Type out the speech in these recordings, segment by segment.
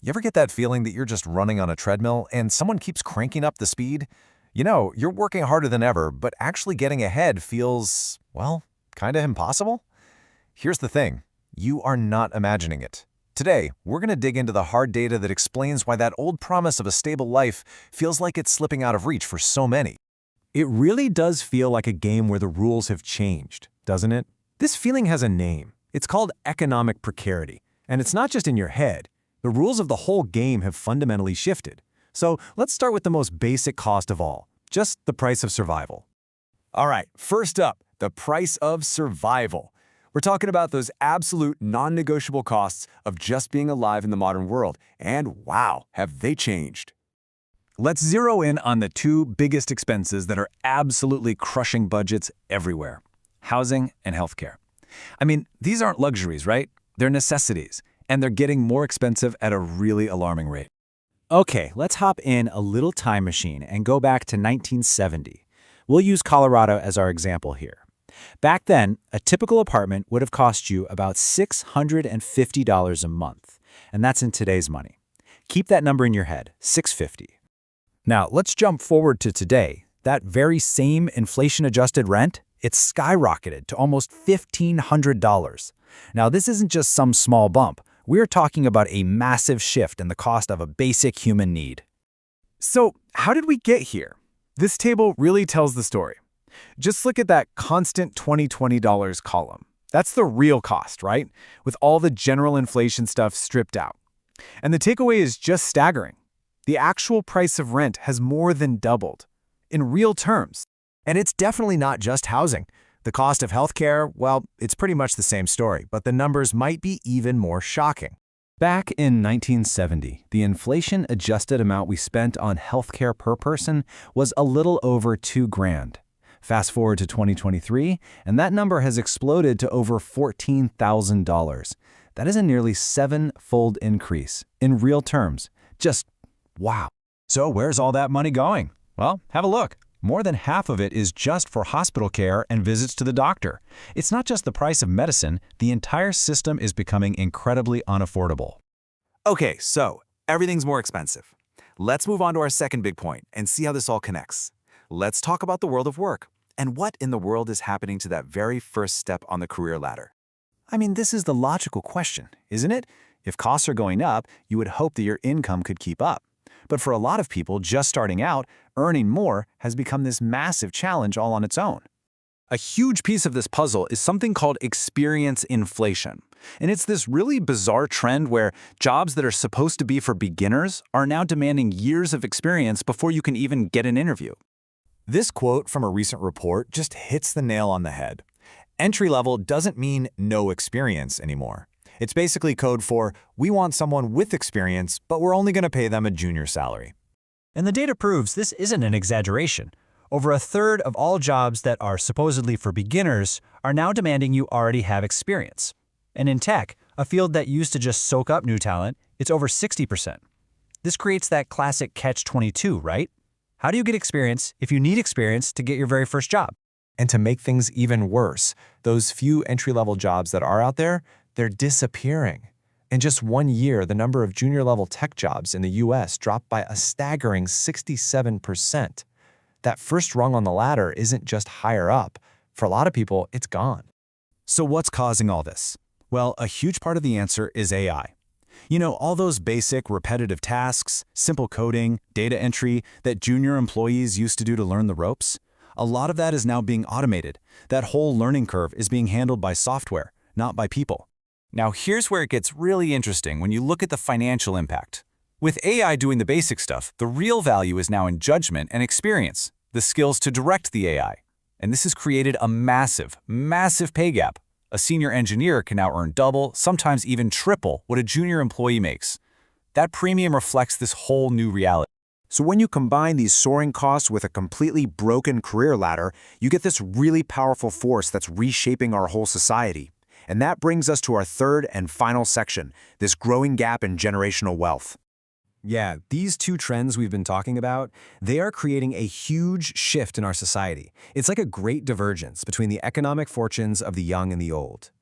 You ever get that feeling that you're just running on a treadmill and someone keeps cranking up the speed? You know, you're working harder than ever, but actually getting ahead feels, well, kind of impossible? Here's the thing. You are not imagining it. Today, we're going to dig into the hard data that explains why that old promise of a stable life feels like it's slipping out of reach for so many. It really does feel like a game where the rules have changed, doesn't it? This feeling has a name. It's called economic precarity. And it's not just in your head. The rules of the whole game have fundamentally shifted. So let's start with the most basic cost of all, just the price of survival. All right, first up, the price of survival. We're talking about those absolute non-negotiable costs of just being alive in the modern world. And wow, have they changed. Let's zero in on the two biggest expenses that are absolutely crushing budgets everywhere: housing and healthcare. I mean, these aren't luxuries, right? They're necessities, and they're getting more expensive at a really alarming rate. Okay, let's hop in a little time machine and go back to 1970. We'll use Colorado as our example here. Back then, a typical apartment would have cost you about $650 a month, and that's in today's money. Keep that number in your head, $650. Now, let's jump forward to today. That very same inflation-adjusted rent, it's skyrocketed to almost $1,500. Now, this isn't just some small bump. We're talking about a massive shift in the cost of a basic human need. So, how did we get here? This table really tells the story. Just look at that constant $20 column. That's the real cost, right? With all the general inflation stuff stripped out. And the takeaway is just staggering. The actual price of rent has more than doubled, in real terms. And it's definitely not just housing. The cost of healthcare, well, it's pretty much the same story, but the numbers might be even more shocking. Back in 1970, the inflation-adjusted amount we spent on healthcare per person was a little over $2,000. Fast forward to 2023, and that number has exploded to over $14,000. That is a nearly seven-fold increase. In real terms, just wow. So where's all that money going? Well, have a look. More than half of it is just for hospital care and visits to the doctor. It's not just the price of medicine, the entire system is becoming incredibly unaffordable. Okay, so everything's more expensive. Let's move on to our second big point and see how this all connects. Let's talk about the world of work and what in the world is happening to that very first step on the career ladder. I mean, this is the logical question, isn't it? If costs are going up, you would hope that your income could keep up. But for a lot of people just starting out, earning more has become this massive challenge all on its own. A huge piece of this puzzle is something called experience inflation. And it's this really bizarre trend where jobs that are supposed to be for beginners are now demanding years of experience before you can even get an interview. This quote from a recent report just hits the nail on the head. Entry level doesn't mean no experience anymore. It's basically code for, we want someone with experience, but we're only going to pay them a junior salary. And the data proves this isn't an exaggeration. Over a third of all jobs that are supposedly for beginners are now demanding you already have experience. And in tech, a field that used to just soak up new talent, it's over 60%. This creates that classic catch-22, right? How do you get experience if you need experience to get your very first job? And to make things even worse, those few entry-level jobs that are out there, they're disappearing. In just 1 year, the number of junior-level tech jobs in the US dropped by a staggering 67%. That first rung on the ladder isn't just higher up. For a lot of people, it's gone. So what's causing all this? Well, a huge part of the answer is AI. You know, all those basic, repetitive tasks, simple coding, data entry that junior employees used to do to learn the ropes, a lot of that is now being automated. That whole learning curve is being handled by software, not by people. Now, here's where it gets really interesting when you look at the financial impact. With AI doing the basic stuff, the real value is now in judgment and experience, the skills to direct the AI. And this has created a massive, massive pay gap. A senior engineer can now earn double, sometimes even triple, what a junior employee makes. That premium reflects this whole new reality. So when you combine these soaring costs with a completely broken career ladder, you get this really powerful force that's reshaping our whole society. And that brings us to our third and final section, this growing gap in generational wealth. Yeah, these two trends we've been talking about, they are creating a huge shift in our society. It's like a great divergence between the economic fortunes of the young and the old.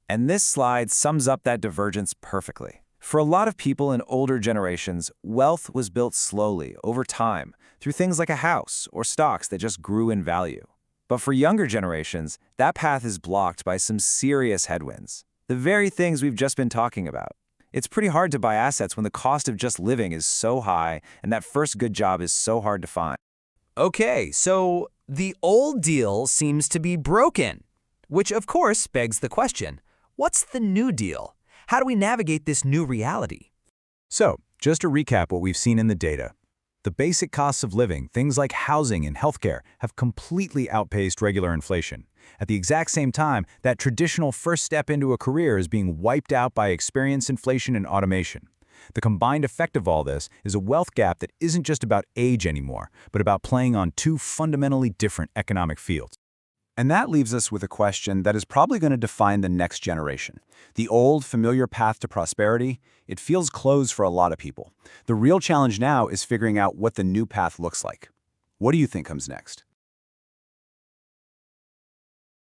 And this slide sums up that divergence perfectly. For a lot of people in older generations, wealth was built slowly, over time, through things like a house or stocks that just grew in value. But for younger generations, that path is blocked by some serious headwinds. The very things we've just been talking about. It's pretty hard to buy assets when the cost of just living is so high and that first good job is so hard to find. Okay, so the old deal seems to be broken, which of course begs the question, what's the new deal? How do we navigate this new reality? So, just to recap what we've seen in the data, the basic costs of living, things like housing and healthcare, have completely outpaced regular inflation. At the exact same time, that traditional first step into a career is being wiped out by experience inflation and automation. The combined effect of all this is a wealth gap that isn't just about age anymore, but about playing on two fundamentally different economic fields. And that leaves us with a question that is probably going to define the next generation. The old, familiar path to prosperity, it feels closed for a lot of people. The real challenge now is figuring out what the new path looks like. What do you think comes next?